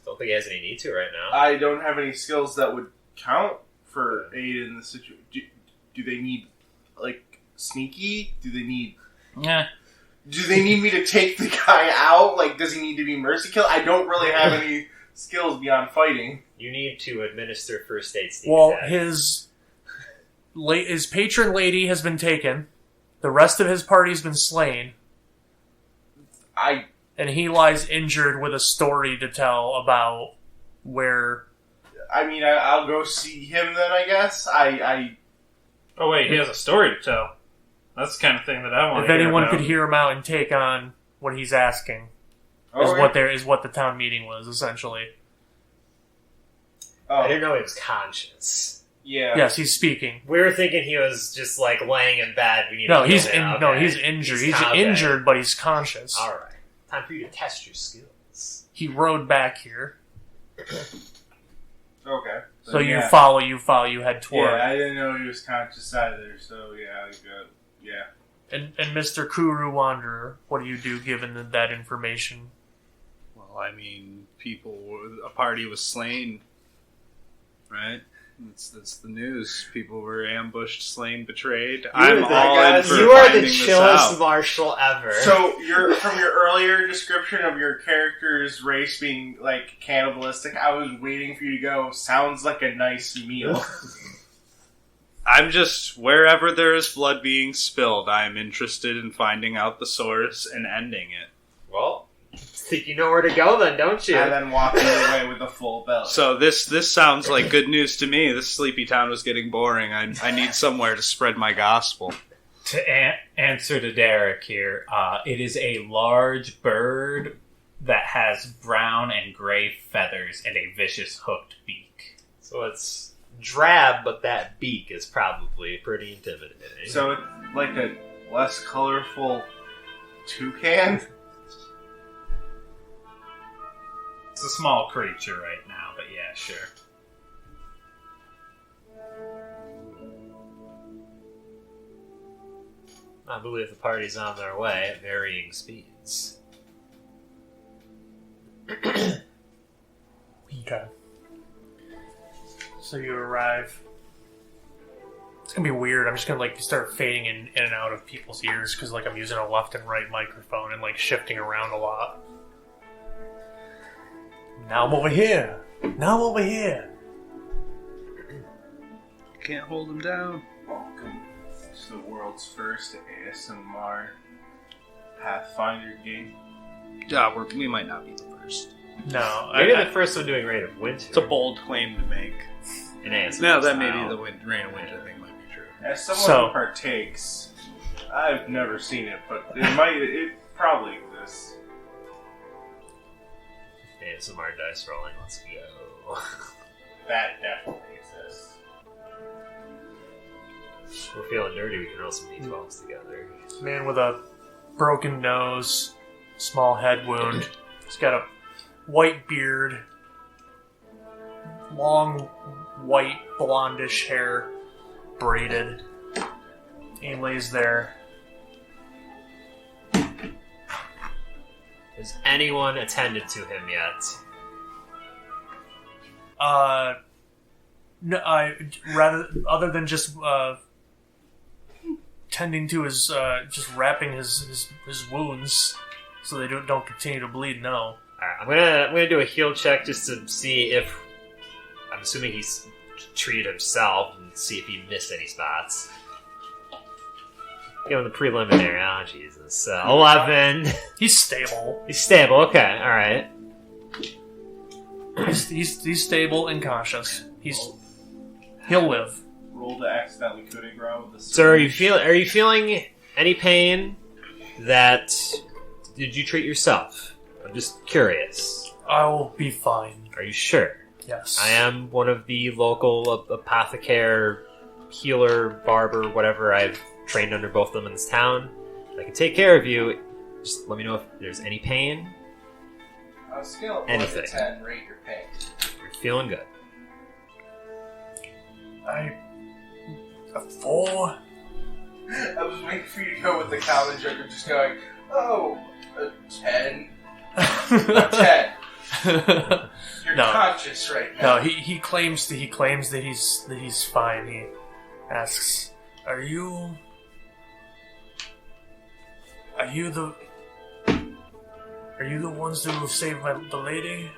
Don't think he has any need to right now. I don't have any skills that would count for aid in the situation. Do they need like sneaky? Do they need? Yeah. Do they need me to take the guy out? Like, does he need to be mercy kill? I don't really have any skills beyond fighting. You need to administer first aid. Well, attack. his patron lady has been taken. The rest of his party's been slain. And he lies injured with a story to tell about where... I mean, I'll go see him then, I guess. Oh wait, he has a story to tell. That's the kind of thing that I want If to hear anyone about. could hear him out and take on what he's asking, is what the town meeting was, essentially. I Oh, didn't know he was conscious. yeah. Yes, he's speaking. We were thinking he was just like laying in bed. We need No, to he's heal him. he's injured. He's okay. injured, but he's conscious. All right, time for you to test your skills. He rode back here. Okay. So you yeah. follow, you head toward. Yeah, I didn't know he was conscious either, so yeah, I go. Yeah. And Mr. Kuru Wanderer, what do you do given that information? Well, I mean, a party was slain, right? That's the news. People were ambushed, slain, betrayed. I'm all in for You are the finding this chillest out. marshal ever. So, from your earlier description of your character's race being, like, cannibalistic, I was waiting for you to go, sounds like a nice meal. I'm just, wherever there is blood being spilled, I am interested in finding out the source and ending it. well, think you know where to go then, don't you? And then walking away with a full belly. So this sounds like good news to me. This sleepy town was getting boring. I need somewhere to spread my gospel. To answer to Derek here, it is a large bird that has brown and gray feathers and a vicious hooked beak. So it's drab, but that beak is probably pretty intimidating. So it's like a less colorful toucan? It's a small creature right now, but yeah, sure. I believe the party's on their way at varying speeds. Okay. So you arrive. It's gonna be weird. I'm just gonna start fading in and out of people's ears because I'm using a left and right microphone and shifting around a lot. Now I'm over here. Now I'm over here. Can't hold him down. Welcome to the world's first ASMR Pathfinder game. Yeah, we might not be the first. No, Maybe the first one doing Rain of Winter. It's a bold claim to make. In ASMR No, that may style. be the Rain of Winter thing might be true. As someone So- who partakes, I've never seen it, but it probably exists. ASMR dice rolling, let's go. That definitely exists. We're feeling dirty, we can roll some d12s together. man with a broken nose, small head wound. He's got a white beard, long white blondish hair, braided. He lays there. Has anyone attended to him yet? No, other than just tending to his, just wrapping his wounds so they don't continue to bleed. No. Alright, I'm gonna do a heal check just to see if I'm assuming he's treated himself and see if he missed any spots. Give him the preliminary. Oh Jesus, 11. He's stable. He's stable. Okay, all right. He's stable and conscious. He'll live. Roll to accidentally coup de grace with the So are you feeling any pain? That did you treat yourself? I'm just curious. I will be fine. Are you sure? Yes. I am one of the local apothecary, healer, barber, whatever. I've trained under both of them in this town. I can take care of you. Just let me know if there's any pain. On a scale of 1 Anything. to 10, rate your pain. You're feeling good. A 4? I was waiting for you to go with the common joke of just going, oh, a 10. A 10. You're No. conscious right now. No, he claims that he's fine. He asks, Are you the ones who saved the lady?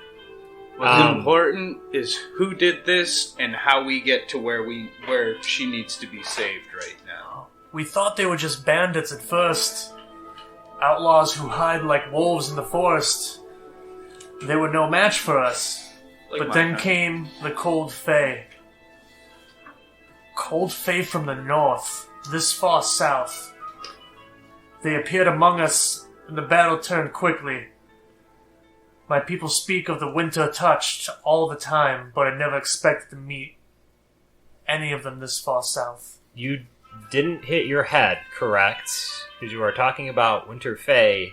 What's important is who did this and how we get to where she needs to be saved right now. We thought they were just bandits at first. Outlaws who hide like wolves in the forest. They were no match for us. Like But my then kind. came the Cold Fae. Cold Fae from the north, this far south. They appeared among us, and the battle turned quickly. My people speak of the winter touched all the time, but I never expected to meet any of them this far south. You didn't hit your head, correct? Because you were talking about Winter Fae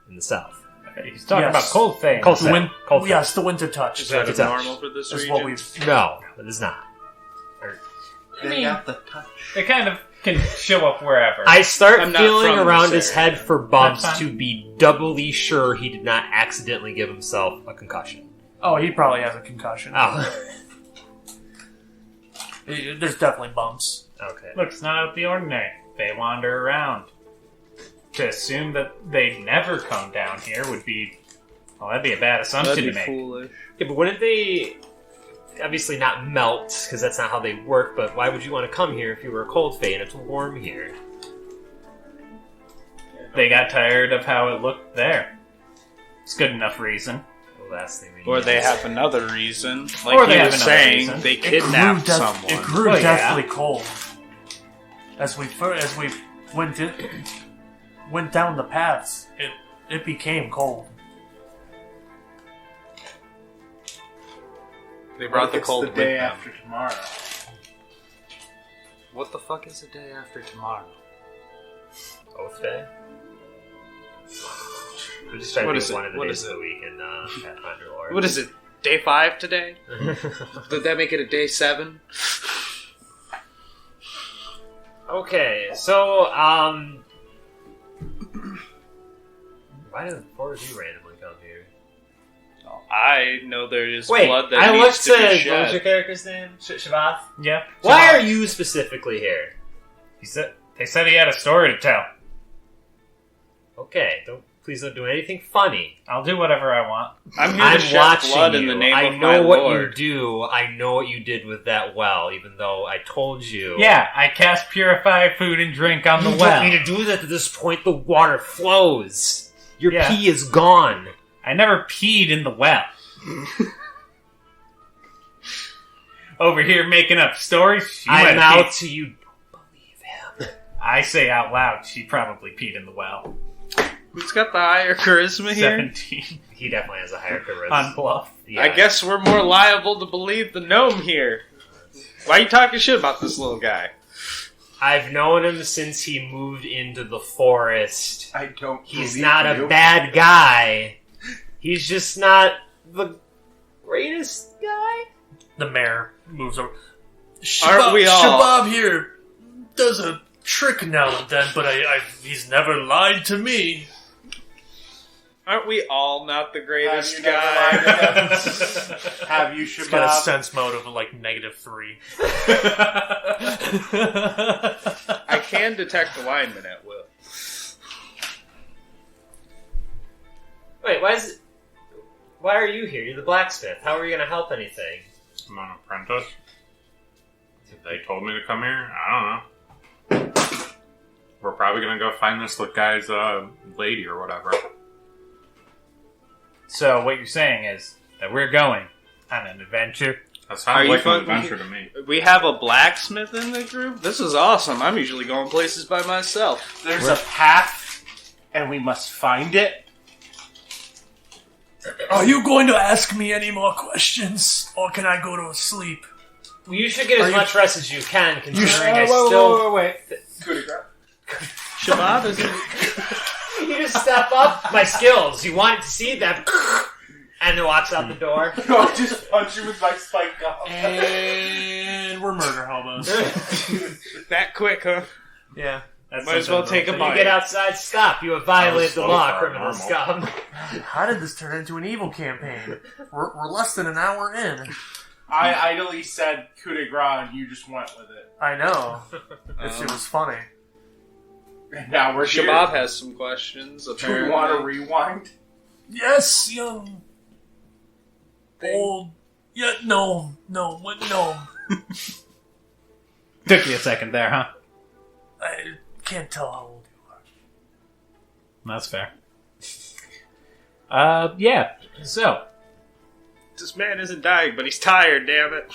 in the south. He's talking Yes. about Cold Fae. Cold The Fae. Cold Fae. Yes, the winter touch. Is that It's a- normal for this Is region? what we've. No, it is not. They got the touch. They kind of can show up wherever. I start I'm not feeling from around this his area. head for bumps That's fine. to be doubly sure he did not accidentally give himself a concussion. Oh, he probably has a concussion. Oh, There's definitely bumps. okay. Look, it's not out of the ordinary. They wander around. To assume that they never come down here would be... Well, that'd be a bad assumption That'd to be make. foolish. Yeah, but wouldn't they obviously not melt, because that's not how they work, but why would you want to come here if you were a cold Fae and it's warm here? They got tired of how it looked there. It's good enough reason. The last thing we Or need they is- have another reason. Like Or they he have was another saying, reason. they kidnapped It someone. grew Oh, yeah. deathly cold as we went down the paths. It became cold. They brought the It's cold the with day them. after tomorrow. What the fuck is the day after tomorrow? Oath Day? I'm just trying What to is think of it? one of the What days is of it? the week in Pathfinder lore. What is it? Day 5 today? Did that make it a day 7? Okay, so, why did the four of you randomly come here? I know there is Wait, blood that I needs looked to be what was shed. your character's name? Shavath? Yeah. Why are you specifically here? They said he had a story to tell. Okay, please don't do anything funny. I'll do whatever I want. I'm here I'm to shed watching blood you. in the name I of know my what lord. you do. I know what you did with that well, even though I told you. Yeah, I cast Purify Food and Drink on You the don't well. need to do that at this point. The water flows. Your Yeah. pee is gone. I never peed in the well. Over here making up stories. She might I'm have out peed. to you. Don't believe him. I say out loud, she probably peed in the well. Who's got the higher charisma here? 17 He definitely has a higher charisma. on bluff. Yeah. I guess we're more liable to believe the gnome here. Why are you talking shit about this little guy? I've known him since he moved into the forest. I don't. He's believe not you. a bad guy. He's just not the greatest guy. The mayor moves over. Aren't we all? Shabab here does a trick now and then, but he's never lied to me. Aren't we all not the Have greatest you never lied guy? to him? Have you, He's got a Shabab? sense mode of like -3. I can detect alignment at will. Wait, why are you here? You're the blacksmith. How are you going to help anything? I'm an apprentice. They told me to come here. I don't know. We're probably gonna go find this guy's lady or whatever. So what you're saying is that we're going on an adventure. That Are sounds you like an fucking- adventure to me. We have a blacksmith in the group? This is awesome. I'm usually going places by myself. There's a path, and we must find it. Are you going to ask me any more questions, or can I go to sleep? Well, you should get as Are you- much rest as you can, considering should- I still... wait. Shabab is You just step up my skills. You wanted to see that... And then walks out the door. I'll just punch you with my spike gun. And we're murder hobos. That quick, huh? Yeah. That's Might as well take a When bite. you get outside, stop. You have violated the so law, far criminal normal. scum. How did this turn into an evil campaign? We're less than an hour in. I idly said coup de grace and you just went with it. I know. It was funny. And now we're here. Shabab has some questions. Do we Apparently. want to rewind? Yes, young. Old. Yeah, no. What? No. Took you a second there, huh? I can't tell how old you are. That's fair. Yeah. So, This man isn't dying, but he's tired. Damn it!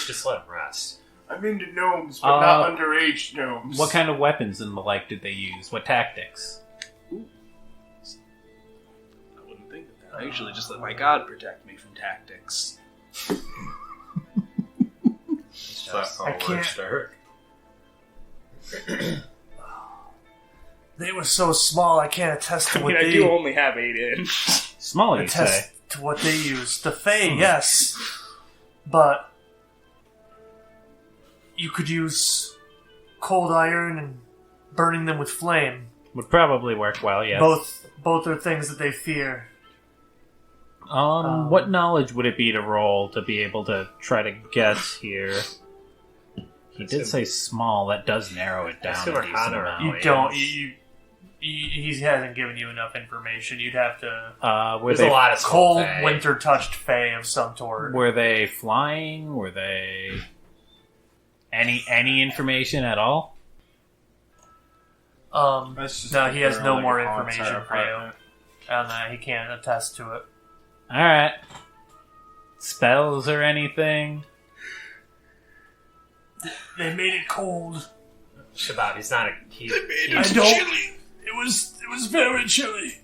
Just let him rest. I'm into gnomes, but not underage gnomes. what kind of weapons and the like did they use? What tactics? I wouldn't think of that. I usually just let my god protect me from tactics. That's how I it can't- works, Derek. They were so small, I can't attest to I what mean, I they do only have 8 inch. Small, you'd say. attest to what they used. The Fae, yes, but you could use cold iron and burning them with flame. Would probably work well, yeah. Both are things that they fear. What knowledge would it be to roll to be able to try to guess here? He did say small. That does narrow it down That's a over decent Hana. amount. You don't. He hasn't given you enough information. You'd have to Were There's a they lot of cold, Fae. winter-touched Fae of some sort. were they flying? Were they any information at all? That's just No, he has no like more a haunts information our for you. apartment. On that, he can't attest to it. All right. Spells or anything? They made it cold. Shabab, he's not a... I don't. It was very chilly.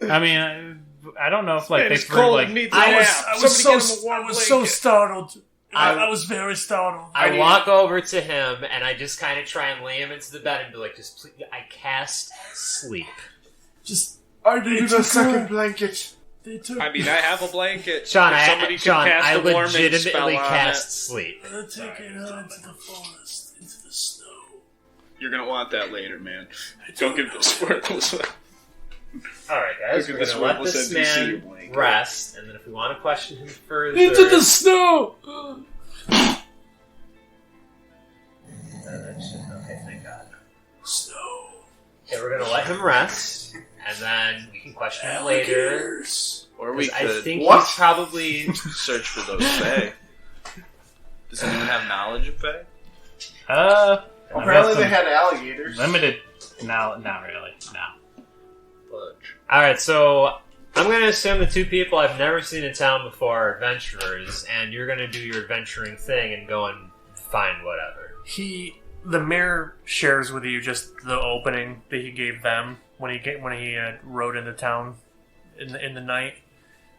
I mean, I don't know if like they it's threw cold like and needs a I nap. was Somebody so get him a warm I was so blanket. startled. I- I was very startled. I walk over to him and I just kind of try and lay him into the bed and be like, just please, I cast sleep. Just I need took a second her. blanket. they took. I mean, I have a blanket. Sean, If somebody Sean, can cast I a warming spell legitimately on cast sleep. They're taking her into the forest, into the snow. it. You're gonna want that later, man. Don't give this worthless. Alright, guys, Look we're at this going to let worthless this NPC man blanket. rest, and then if we want to question him further... Into the snow. Okay, thank God. Snow. Okay, we're going to let him rest, and then we can question him later. Alligators. Or we 'Cause I could think What? he's probably... search for those Fae. Does anyone have knowledge of Fae? Apparently they had alligators. limited. No, not really. No. Fudge. Alright, so I'm going to assume the two people I've never seen in town before are adventurers, and you're going to do your adventuring thing and go and find whatever. The mayor shares with you just the opening that he gave them when he rode into town in the night.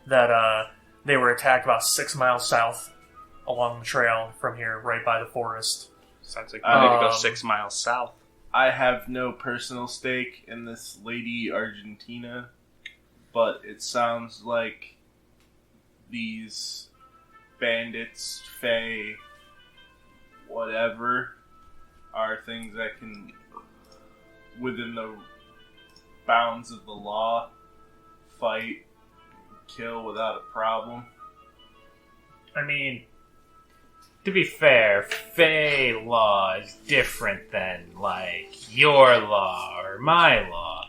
That they were attacked about 6 miles south along the trail from here, right by the forest. Sounds like we need to go Um, 6 miles south. I have no personal stake in this Lady Argentina, but it sounds like these bandits, fae, whatever, are things that can, within the bounds of the law, fight, kill without a problem. I mean, to be fair, Fae law is different than, like, your law or my law.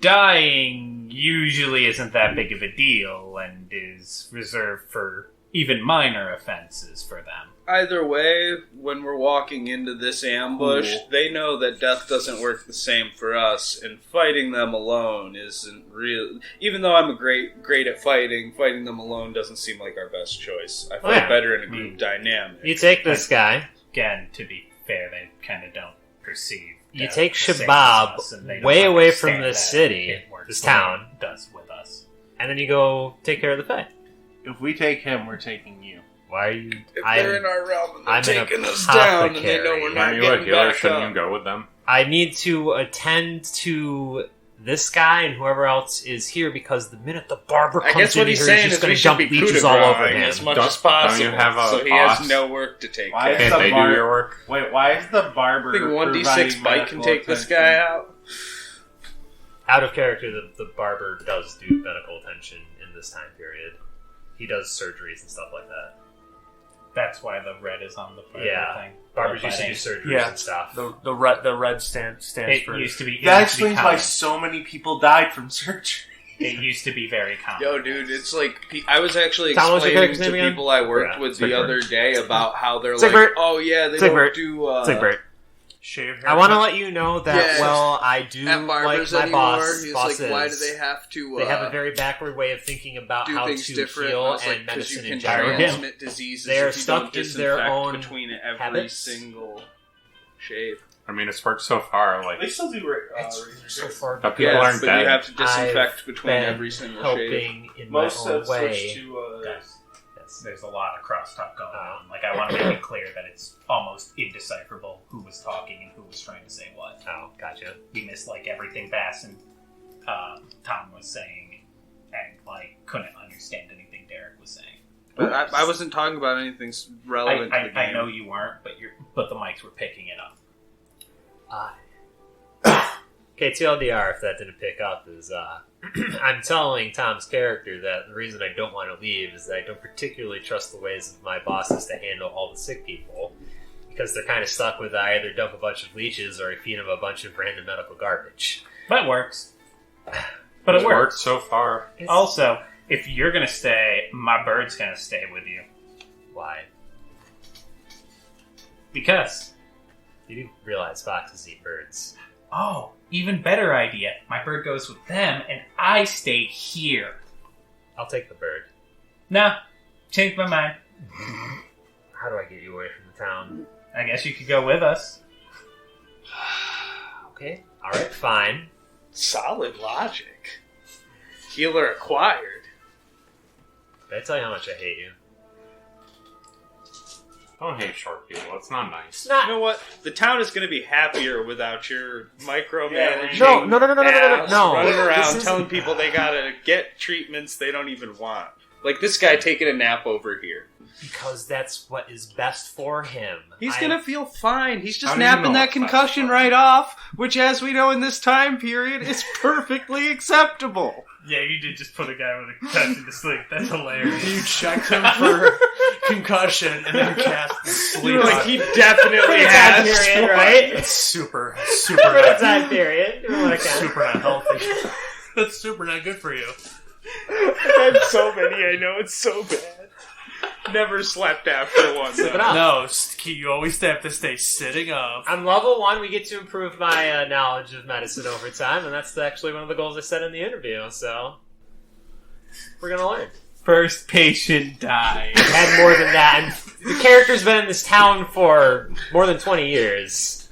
Dying usually isn't that big of a deal and is reserved for even minor offenses for them. Either way, when we're walking into this ambush, Cool. they know that death doesn't work the same for us, and fighting them alone isn't real. Even though I'm great at fighting them alone doesn't seem like our best choice. I fight yeah. better in a group dynamic. You take this guy, Again, to be fair, they kind of don't perceive. you death take the same as Shabab us, and they don't way away from understand the that city, it works this the way town, it does with us. and then you go take care of the Fae. If we take him, we're taking you. Why are you... If they're in our realm and they're I'm an taking us down, and they know apothecary. we're not Aren't you a getting healer? back Shouldn't up. you go with them? I need to attend to this guy and whoever else is here because the minute the barber I comes guess in what here, he's saying he's is just going we to should jump be leeches coup all de over grace him. as much Don't- as possible. don't you have a so he has boss? no work to take Why care is of. Can't the they do your work? Wait, why is the barber? I think 1d6 providing bite can medical take this attention? guy out. Out of character, the barber does do medical attention in this time period. He does surgeries and stuff like that. That's why the red is on the barber Yeah. thing. Barbers Or used to do fighting. surgeries Yeah. and stuff. The red stands It for. used to be. That it used to be explains why common. so many people died from surgery. It used to be very common. Yo, dude, it's like I was actually Tom, what's your explaining character's to name again? people I worked Yeah, with the Sigbert. other day about how they're Sigbert. like, oh yeah, they Sigbert. don't do Sigbert. Shave hair. I want to let you know that, Yeah. well, I do at like barbers my anymore. bosses. He's like, why do they have to? They have a very backward way of thinking about do how things to different. heal I was like, and 'cause medicine you in can general. transmit diseases. They are if you stuck don't in their disinfect own between every habits. single shave. I mean, it's worked so far. Like, They still do So razors. far, but people Yes, aren't but dead. you have to disinfect I've between been every single shave. helping in Most my own have switched way. to. Guys, Yes. there's a lot of crosstalk going on. Like, I want to make it clear that it's almost indecipherable who was talking and who was trying to say what. Oh, gotcha. We missed like everything Bass and Tom was saying, and like couldn't understand anything Derek was saying. But I wasn't talking about anything relevant to the game. I know you weren't, but the mics were picking it up. Okay, TLDR, if that didn't pick up, is I'm telling Tom's character that the reason I don't want to leave is that I don't particularly trust the ways of my bosses to handle all the sick people, because they're kind of stuck with I either dump a bunch of leeches or I feed them a bunch of random medical garbage. But it works. But it It's worked works. so far. Also, if you're gonna stay, my bird's gonna stay with you. Why? Because, You do realize foxes eat birds. oh, even better idea. My bird goes with them, and I stay here. I'll take the bird. Nah, changed my mind. How do I get you away from the town? I guess you could go with us. Okay, alright, fine. Solid logic. Healer acquired. Did I tell you how much I hate you? Don't hate short people. It's not nice. You know what? The town is going to be happier without your micromanaging. No. ass No. running This around is- telling people they gotta get treatments they don't even want. Like this guy taking a nap over here. Because that's what is best for him. He's I- gonna feel fine. He's just How do you napping know that it's not concussion fun? right off, which, as we know in this time period, is perfectly acceptable. Yeah, you did just put a guy with a concussion to sleep. That's hilarious. You checked him for concussion and then cast sleep. You're like, on he it. definitely Time has. period, one. right? It's super For the not, time period. super not healthy. That's super not good for you. I've had so many, I know it's so bad. Never slept after one. Slip it though. up. No, you always have to stay sitting up. On level 1, we get to improve my knowledge of medicine over time, and that's actually one of the goals I set in the interview, so we're gonna learn. First patient died. I've had more than that, and the character's been in this town for more than 20 years.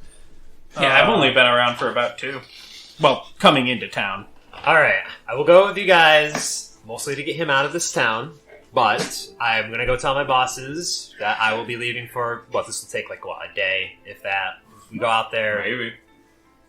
Yeah, I've only been around for about 2. Well, coming into town. Alright, I will go with you guys, mostly to get him out of this town, but I'm gonna go tell my bosses that I will be leaving for, this will take a day, if that. We go out there. Maybe.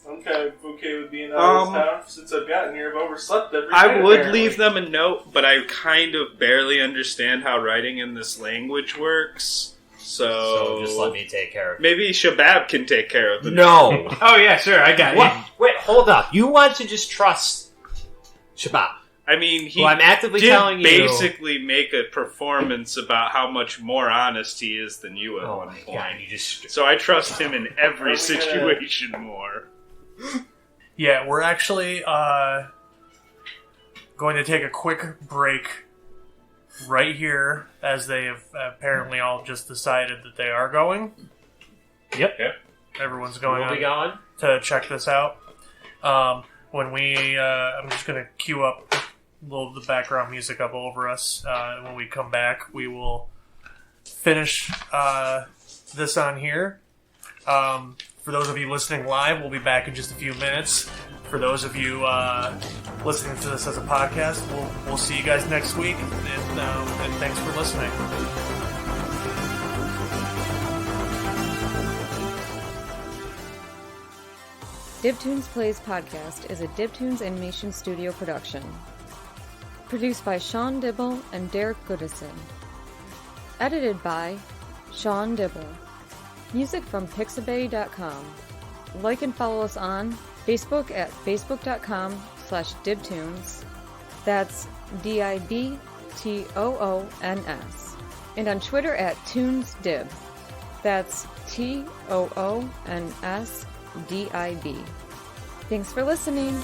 I'm kind of okay with being out of this town since I've gotten here. I've overslept every night. I would apparently. leave them a note, but I kind of barely understand how writing in this language works. So just let me take care of it. Maybe Shabab can take care of it. No! Oh yeah, sure, I got What? Wait, hold up. You want to just trust Shabab? I mean, he Who I'm actively did telling you. basically make a performance about how much more honest he is than you at Oh one my point. god, you just. So I trust him in every Are we gonna- situation more. Yeah, we're actually going to take a quick break right here, as they have apparently all just decided that they are going. Yep. Everyone's going We'll be on going. to check this out. When we, I'm just going to cue up a little of the background music up over us. And when we come back, we will finish this on here. For those of you listening live, we'll be back in just a few minutes. For those of you listening to this as a podcast, we'll see you guys next week. And thanks for listening. DibToons Plays podcast is a DibToons Animation Studio production. Produced by Sean Dibble and Derek Goodison. Edited by Sean Dibble. Music from Pixabay.com. Like and follow us on Facebook at facebook.com/DibToons. That's DibToons. And on Twitter at ToonsDib. That's ToonsDib. Thanks for listening.